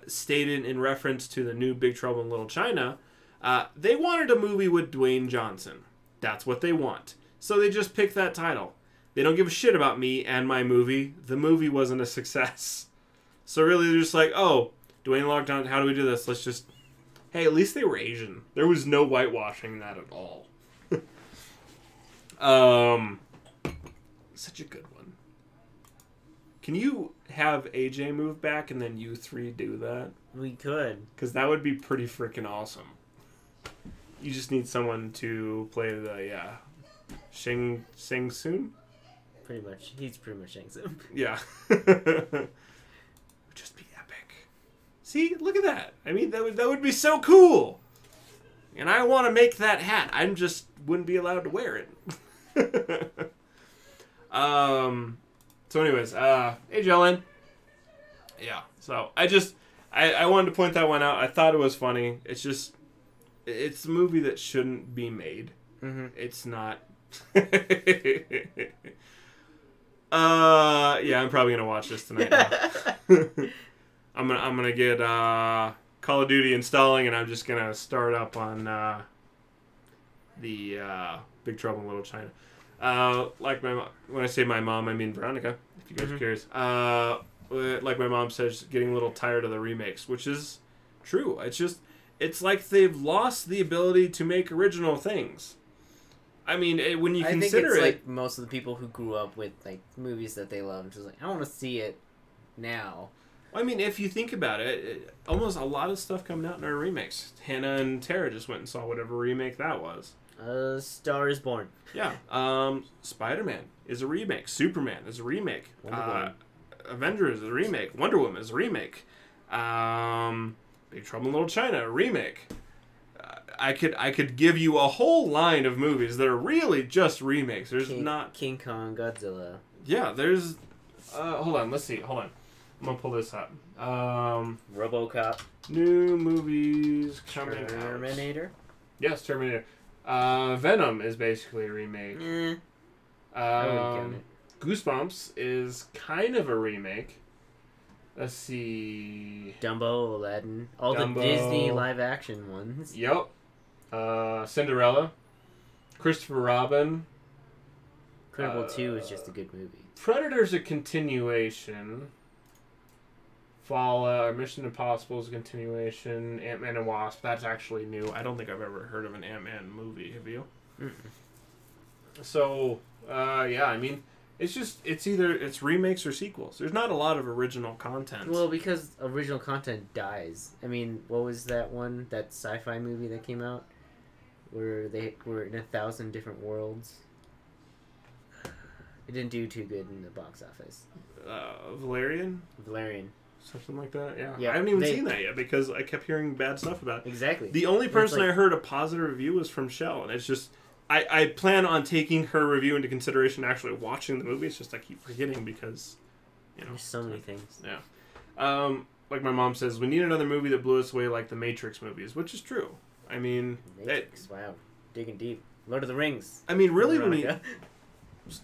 stated in reference to the new Big Trouble in Little China, they wanted a movie with Dwayne Johnson. That's what they want. So they just picked that title. They don't give a shit about me and my movie. The movie wasn't a success. So really they're just like, oh, Dwayne locked down, how do we do this? Let's just... Hey, at least they were Asian. There was no whitewashing that at all. Such a good one. Can you have AJ move back and then you three do that? We could. Because that would be pretty freaking awesome. You just need someone to play the Shang Tsung. Pretty much, he's pretty much Shang Tsung. Yeah. Would just be epic. See, look at that. I mean, that would be so cool. And I want to make that hat. I just wouldn't be allowed to wear it. So anyways, hey Jellen. Yeah. So I wanted to point that one out. I thought it was funny. It's a movie that shouldn't be made. Mm-hmm. It's not. Yeah, I'm probably gonna watch this tonight. I'm gonna get Call of Duty installing, and I'm just gonna start up on the Big Trouble in Little China. Like when I say my mom, I mean Veronica. If you guys are curious, like my mom says, getting a little tired of the remakes, which is true. It's like they've lost the ability to make original things. I mean, when you consider think it's like most of the people who grew up with like movies that they loved, just like I want to see it now. I mean, if you think about it, almost a lot of stuff coming out in our remakes. Hannah and Tara just went and saw whatever remake that was. Star is Born. Yeah. Spiderman is a remake. Superman is a remake. Avengers is a remake. Wonder Woman is a remake. Big Trouble in Little China, a remake. I could give you a whole line of movies that are really just remakes. There's not King Kong, Godzilla. Yeah, there's. Hold on. Let's see. Hold on. I'm gonna pull this up. RoboCop. New movies coming out. Terminator. Yes, Terminator. Venom is basically a remake. I wouldn't count it. Goosebumps is kind of a remake. Let's see. Dumbo, Aladdin, all Dumbo. the Disney live action ones. Yep. Cinderella. Christopher Robin. Incredible 2 is just a good movie. Predator's a continuation. Fallout, or Mission Impossible is a continuation. Ant-Man and Wasp, that's actually new. I don't think I've ever heard of an Ant-Man movie. Have you? Mm-mm. So, yeah, I mean, it's remakes or sequels. There's not a lot of original content. Well, because original content dies. I mean, what was that one, that sci-fi movie that came out? Where they were in 1,000 different worlds? It didn't do too good in the box office. Valerian? Something like that, yeah. I haven't even seen that yet because I kept hearing bad stuff about it. Exactly. The only person I heard a positive review was from Shell, and it's just... I plan on taking her review into consideration actually watching the movie. It's just I keep forgetting because, there's so many things. Yeah. Like my mom says, we need another movie that blew us away like the Matrix movies, which is true. I mean... Matrix, wow. Digging deep. Lord of the Rings. I mean, really, when you...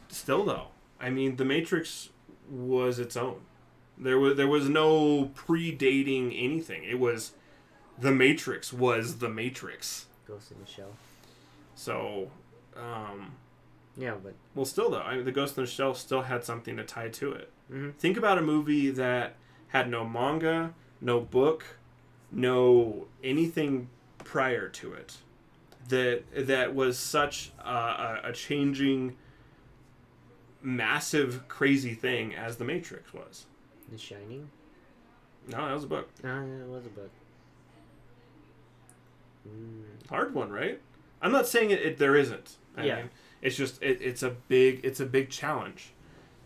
Still, though. I mean, the Matrix was its own. There was no predating anything. It was... The Matrix was the Matrix. Ghost in the Shell. So, yeah, but... Well, still, though, I mean, the Ghost in the Shell still had something to tie to it. Mm-hmm. Think about a movie that had no manga, no book, no anything prior to it. That was such a changing, massive, crazy thing as The Matrix was. The Shining? No, that was a book. No, it was a book. Hard one, right? I'm not saying there isn't. I mean, it's just it's a big challenge.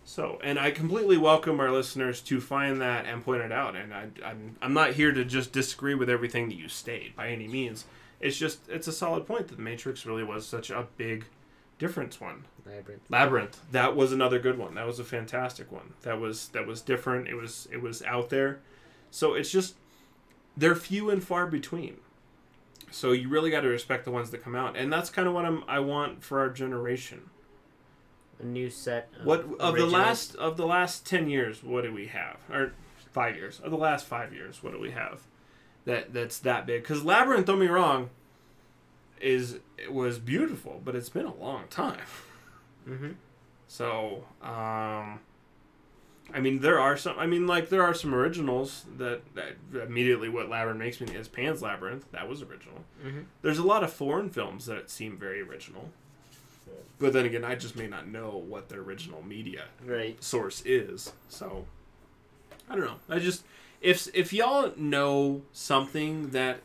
So, and I completely welcome our listeners to find that and point it out. And I'm not here to just disagree with everything that you state by any means. It's a solid point that The Matrix really was such a big difference one. Labyrinth. That was another good one. That was a fantastic one. That was different. It was out there. So it's just they're few and far between. So you really got to respect the ones that come out, and that's kind of what I want for our generation. A new set. Of the last 10 years, what do we have? Or 5 years? Of the last 5 years, what do we have? That's that big. Because Labyrinth, don't be wrong, it was beautiful, but it's been a long time. Mm-hmm. So, I mean, there are some originals that immediately what Labyrinth makes me is Pan's Labyrinth. That was original. Mm-hmm. There's a lot of foreign films that seem very original. But then again, I just may not know what the original media source is. So, I don't know. I just, if y'all know something that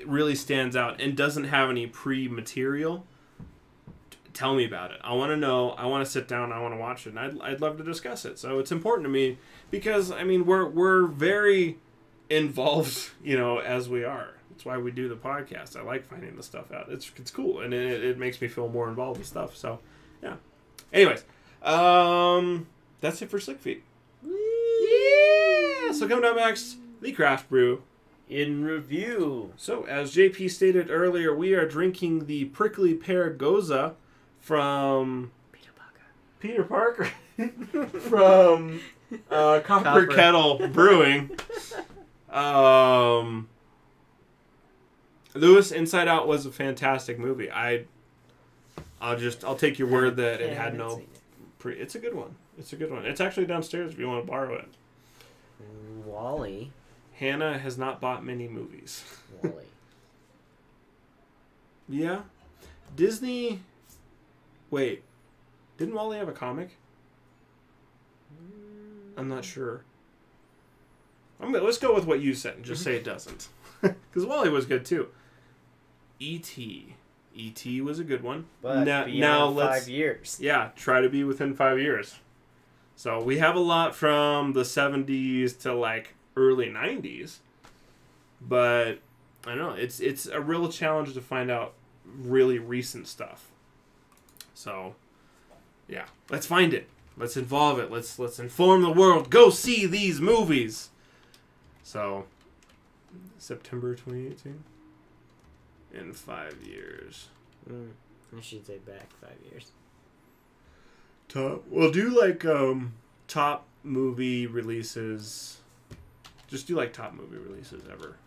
really stands out and doesn't have any pre-material, tell me about it. I want to know. I want to sit down. I want to watch it, and I'd love to discuss it. So it's important to me because I mean we're very involved, as we are. That's why we do the podcast. I like finding the stuff out. It's cool, and it makes me feel more involved with stuff. So yeah. Anyways, that's it for Slick Feet. Yeah. So coming up next, the Craft Brew in review. So as JP stated earlier, we are drinking the Prickly Pear Goza from Peter Parker from Copper Kettle Brewing. Lewis, Inside Out was a fantastic movie. I'll take your word that it had no. It's a good one. It's actually downstairs if you want to borrow it. Wally. Hannah has not bought many movies. Wally. Yeah. Disney. Wait. Didn't Wally have a comic? I'm not sure. Let's go with what you said and just say it doesn't. Because Wally was good too. E.T. E.T. was a good one. But now let's 5 years. Yeah, try to be within 5 years. So we have a lot from the 70s to like early 90s. But I don't know, it's a real challenge to find out really recent stuff. So yeah, let's find it. Let's involve it. Let's inform the world. Go see these movies. So September 2018. In 5 years. I should say back 5 years. We'll do like top movie releases. Just do like top movie releases ever.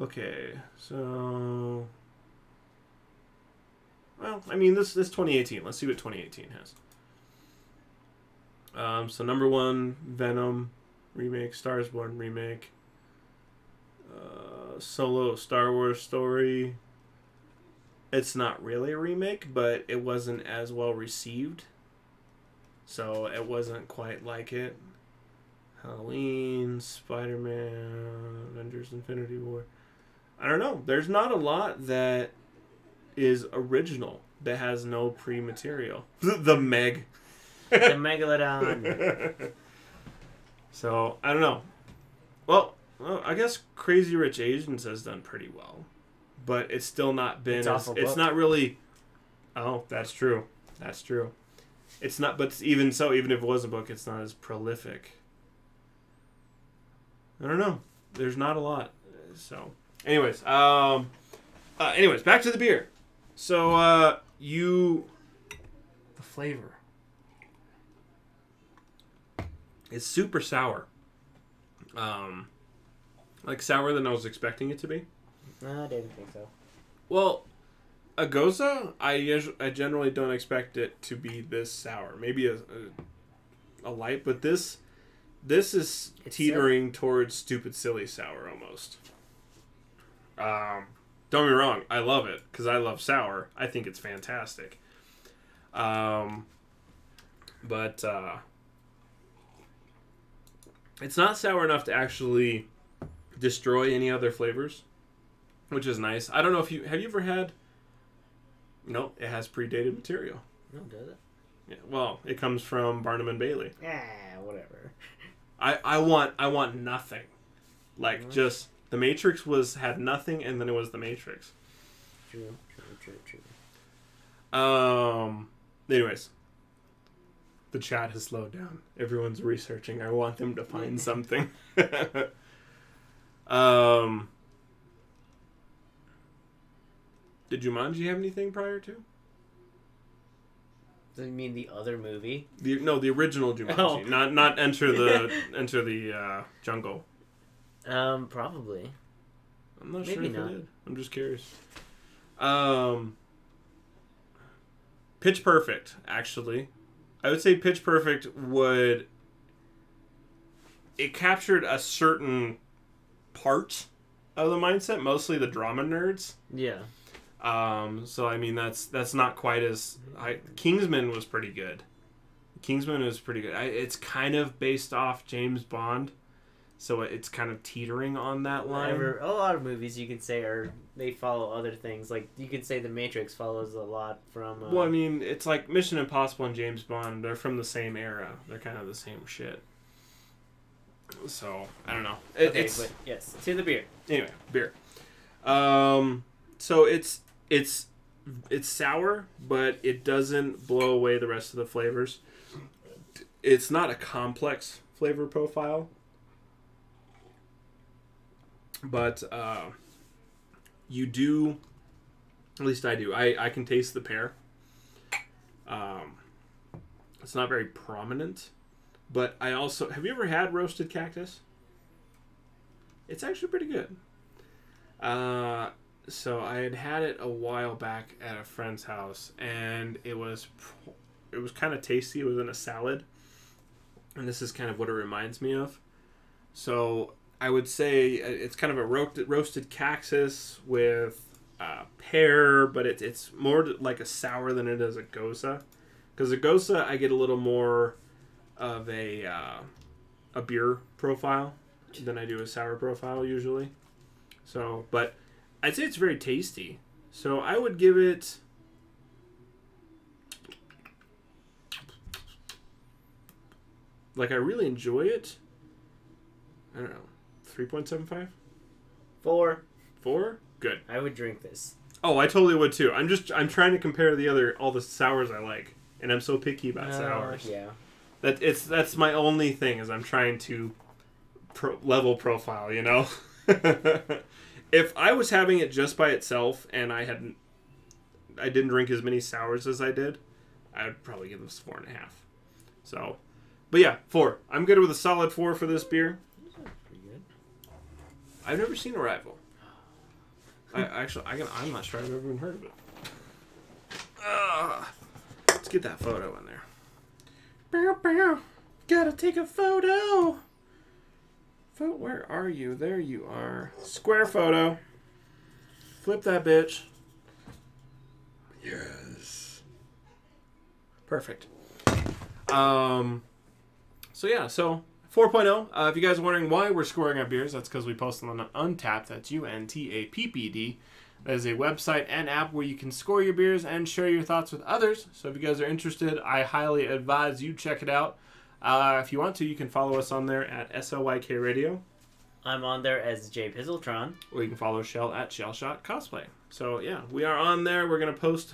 Okay, so well, I mean this 2018. Let's see what 2018 has. So number 1, Venom remake, Stars Born remake, Solo Star Wars story. It's not really a remake, but it wasn't as well received, so it wasn't quite like it. Halloween, Spiderman, Avengers Infinity War. I don't know. There's not a lot that is original that has no pre-material. The Meg. The Megalodon. So, I don't know. Well, I guess Crazy Rich Asians has done pretty well. But it's still not been... It's not really... Oh, that's true. That's true. It's not... But even so, even if it was a book, it's not as prolific. I don't know. There's not a lot. So, anyways. Back to the beer. So, the flavor. It's super sour. Like sour than I was expecting it to be. No, I didn't think so. Well, a Goza, I generally don't expect it to be this sour. Maybe a light, but this is teetering towards stupid silly sour almost. Don't get me wrong, I love it because I love sour. I think it's fantastic. But it's not sour enough to actually destroy any other flavors, which is nice. I don't know if you ever had. No, it has predated material. No, does it? Yeah. Well, it comes from Barnum and Bailey. Whatever. I want nothing. Like just the Matrix had nothing, and then it was the Matrix. True. Anyways, the chat has slowed down. Everyone's researching. I want them to find something. Did Jumanji have anything prior to? Do you mean the other movie? The original Jumanji, not Enter the Jungle. Probably. I'm not Maybe sure if not. it did. I'm just curious. Pitch Perfect, actually. I would say Pitch Perfect it captured a certain part of the mindset, mostly the drama nerds. Yeah. So I mean that's not quite as Kingsman was pretty good. It's kind of based off James Bond, So it's kind of teetering on that line. A lot of movies you could say they follow other things. Like you could say The Matrix follows a lot from. Well, I mean, it's like Mission Impossible and James Bond. They're from the same era. They're kind of the same shit. So I don't know. But yes, to the beer. Anyway, beer. So it's sour, but it doesn't blow away the rest of the flavors. It's not a complex flavor profile. But you do, at least I do. I can taste the pear. It's not very prominent, but I also have you ever had roasted cactus? It's actually pretty good. So I had it a while back at a friend's house, and it was kind of tasty. It was in a salad, and this is kind of what it reminds me of. So I would say it's kind of a roasted cactus with pear, but it's more like a sour than it is a goza. Because a goza, I get a little more of a beer profile than I do a sour profile usually. So, but I'd say it's very tasty. So I would give it. Like, I really enjoy it. I don't know. 3.75? 4. 4? Good. I would drink this. Oh, I totally would too. I'm trying to compare all the sours I like, and I'm so picky about sours. Yeah. That's my only thing is I'm trying to level profile, you know. If I was having it just by itself and I didn't drink as many sours as I did, I would probably give this 4.5. So, but yeah, 4. I'm good with a solid 4 for this beer. I've never seen Arrival. I'm not sure I've ever even heard of it. Let's get that photo in there. Bow, bow. Gotta take a photo. Where are you? There you are. Square photo. Flip that bitch. Yes. Perfect. So yeah, 4.0. If you guys are wondering why we're scoring our beers, that's because we post them on Untappd. That's UNTAPPD. That is a website and app where you can score your beers and share your thoughts with others. So if you guys are interested, I highly advise you check it out. If you want to, you can follow us on there at SLYK Radio. I'm on there as Jay Pizzletron. Or you can follow Shell at Shellshot Cosplay. So yeah, we are on there. We're going to post...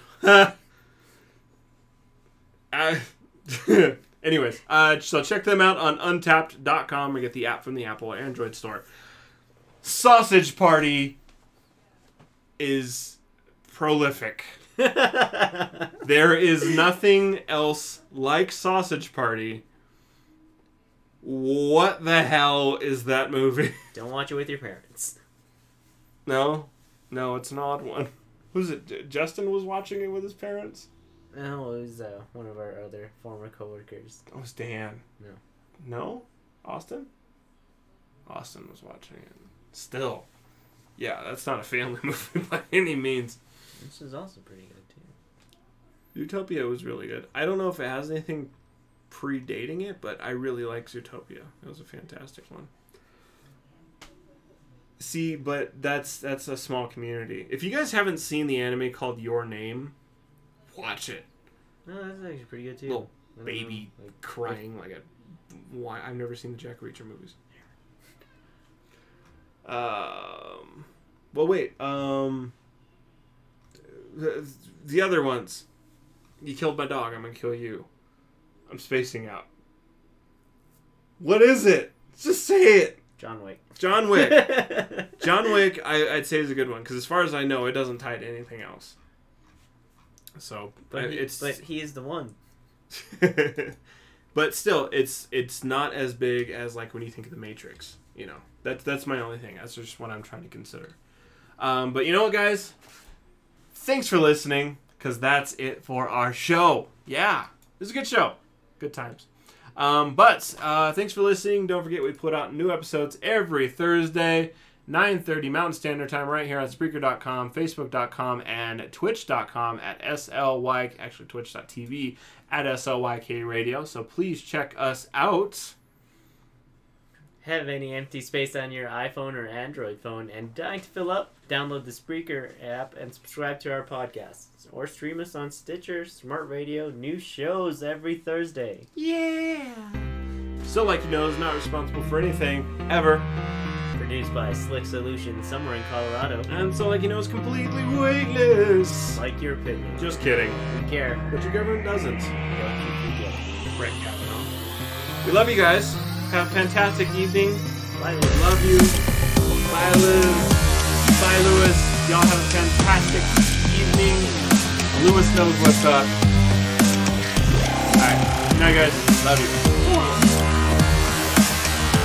Anyways, so check them out on untappd.com or get the app from the Apple or Android store. Sausage Party is prolific. There is nothing else like Sausage Party. What the hell is that movie? Don't watch it with your parents. No, it's an odd one. Who's it? Justin was watching it with his parents? No, it was one of our other former coworkers. It was Dan. No. No? Austin? Austin was watching it. Still. Yeah, that's not a family movie by any means. This is also pretty good, too. Zootopia was really good. I don't know if it has anything predating it, but I really like Zootopia. It was a fantastic one. See, but that's a small community. If you guys haven't seen the anime called Your Name... watch it. No, that's actually pretty good too. Little baby crying like a. Why? I've never seen the Jack Reacher movies. Well, wait. The other ones. You killed my dog. I'm gonna kill you. I'm spacing out. What is it? Just say it. John Wick. John Wick. John Wick. I'd say is a good one because as far as I know, it doesn't tie to anything else. So, but he is the one. But still, it's not as big as like when you think of the Matrix. You know, that's my only thing. That's just what I'm trying to consider. But you know what, guys? Thanks for listening, because that's it for our show. Yeah, this is a good show. Good times. But thanks for listening. Don't forget we put out new episodes every Thursday. 9:30 Mountain Standard Time right here on Spreaker.com, Facebook.com, and Twitch.com at SLYK, actually Twitch.tv at SLYK Radio. So please check us out. have any empty space on your iPhone or Android phone and dying to fill up, download the Spreaker app and subscribe to our podcasts. Or stream us on Stitcher, Smart Radio, new shows every Thursday. Yeah! So Like You Know is not responsible for anything, ever. Produced by Slick Solutions, somewhere in Colorado. And So Like You Know is completely weightless. Like your opinion. Just kidding. We care. But your government doesn't. Don't you forget. Brett Kavanaugh. We love you guys. Have a fantastic evening. Bye, We love you. Bye, Liz. Bye, Lewis. Y'all have a fantastic evening. Lewis knows what's up. Alright. Good night, guys. Love you.